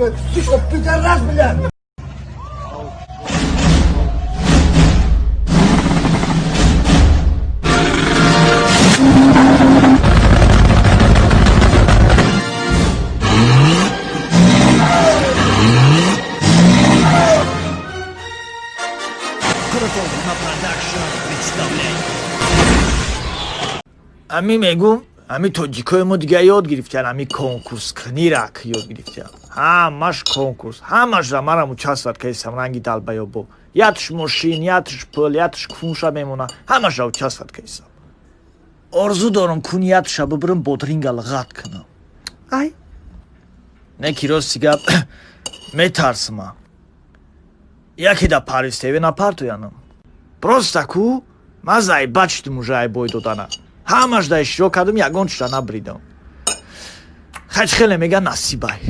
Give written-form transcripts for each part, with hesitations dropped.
блядь. Ты что, пидорас, блядь? Ами мегум, ами тоҷикои мо дига ёд гирифтиян, ами конкурс книрак ёд гирифтиян. Ҳамаш конкурс, ҳамашра марам участвовать кардам ранги далбаёбо. Ятш мошин, ятш пул, ятш кунша мемона, ҳамашра участвовать кардам. Орзу дорам кунятша бибирам бодринга лғат кунам. Ай. Не ки рости гап метарсима. Яке да паристеве напартуянам. Просто ку мазаи бачти мужаи бой додана. ҳамаш да иштирок кардам, ягончиша набридам. хачхеле меган насибай.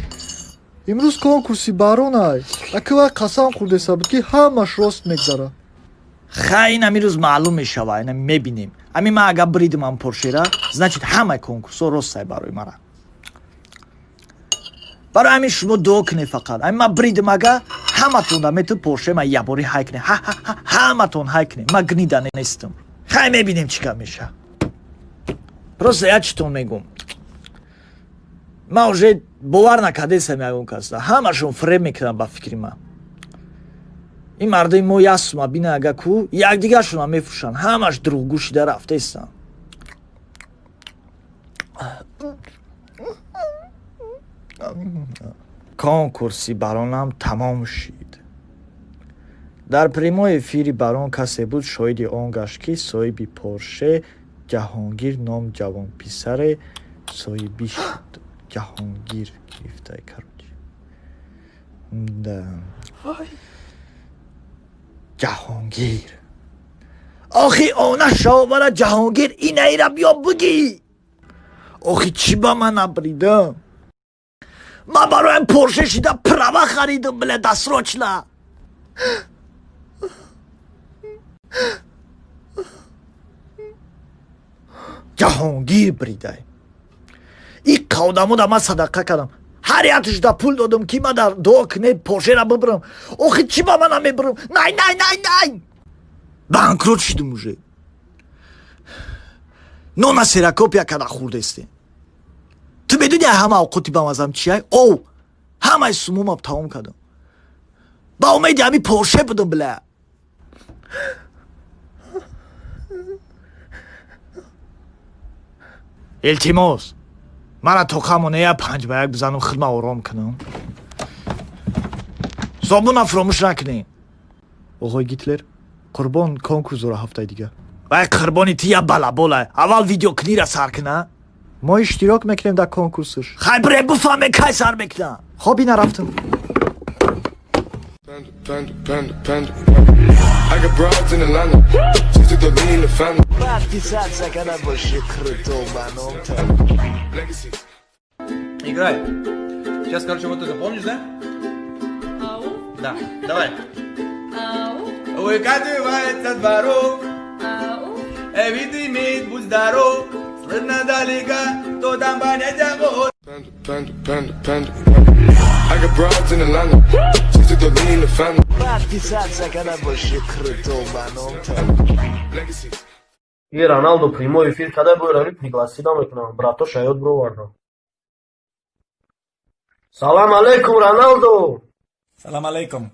имрӯз конкурси баронай. Акива қасам хӯрдеса буд ки ҳамаш рост мегзара. Хай ин амирӯз маълум мешава, ин мебинем. Ами ман агар бридимам поршера, значит ҳамаи конкурсҳо ростай барои мара. барои ҳамин шумо дуо кунед фақат. Ами ман бридим агар ҳаматон да мету порше ман ябори ҳай кунем. ҳаматон ҳай кунем. Ман гнида нестам. хай мебинем чӣ гап меша. Просто я читон мегум. Ман уже бовар накардесам ягон каса. Ҳамашон фреб мекунам ба фикри ман. ин мардои мо ясума бина ага ку якдигаршонам мефурӯшанд. ҳамаш дурӯғгӯ шида рафтаистанд. конкурси баронам тамом шид. дар прямои эфири барон касе буд шоҳиди он гашт ки соҳиби порше ҷаҳонгир ном ҷавонписаре соҳибӣ шуд. ҷаҳонгир гирифтай кароҷи. ҷаҳонгир. охи она шавбара ҷаҳонгир инайра биё бугӣ. охи чӣ ба ман набридам? ман бароям порше шида права харидам, бля, дасрочна. ҷаҳонгир бридай. ин қавдамода ман садақа кардам. ҳар якшда пул додам ки ман дар дуо кунед поршера бибирам. охи чӣ ба ман мебирам? най банкрот шидам уже. нона серакопия када хӯрдестем. ту медуни ҳама овқоти ба мазам чия? ов ҳамаи сумумам тамом кардам. ба умеди ҳами порше будам, бля. илтимос мара тоқамона я 5 ба 1 бизанам, хидма ором кунам. собуна фуромӯш накунем. оғои гитлер қурбон конкурс дора ҳафтаи дига. вай қурбони ти я балабола. аввал видео книра сар куна. мо иштирок мекунем дар конкурсиш. хай бире буфаме кай сар мекунам. хоб ина рафтам. I got broads in Atlanta. Just to throw me in the family. Подписаться, когда больше крутой баном. Играй. Сейчас, короче, вот это помнишь, да? Ау, Да. Давай. ау, Выкатывается дворов, ау. вид имеет, будь здоров. Слышно далеко, кто там понятия вот. Panda. I got broads in Atlanta. Just to throw me in the family. Подписаться, когда больше крутой баном. Legacy. ये रोनाल्डो прямой эфир когда будет ролик пригласил мекунам брато шаёд броварда. Салам алейкум Роналдо. Салам алейкум.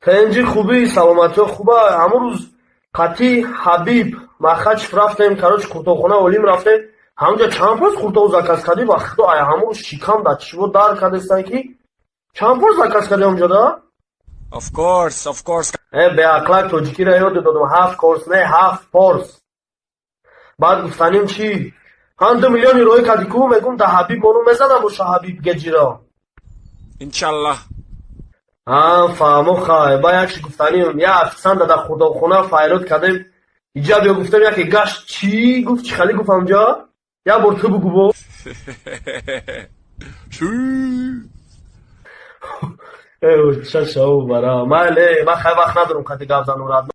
Фенджи хуби саломатиё хуба амрӯз қати Хабиб махач рафтем кароч куртохона олим рафтем ҳамҷа чанд поз куртоҳо заказ кардӣ ва худо ай амрӯз шикам да чиво дар кардестан ки чанд поз заказ кардӣ ҳамҷода? Of course. беақлак тоҷикиро ёд додам 7 корс не 7 порс. баъд гуфтаним чӣ? 2 миллиони роҳӣ кардӣ ку мегум да Ҳабиб мону мезанам боша Ҳабиб геҷиро. Иншаллах. фаҳмо хай ба якши гуфтаним я офисанда дар хурдохона файрод кардем иҷаб ё гуфтам яке гашт чӣ гуфт чӣ хали гуфт ҳамҷа я бор ту бугу бо шашау бара майле ман хай вақт надорам қати гап занурад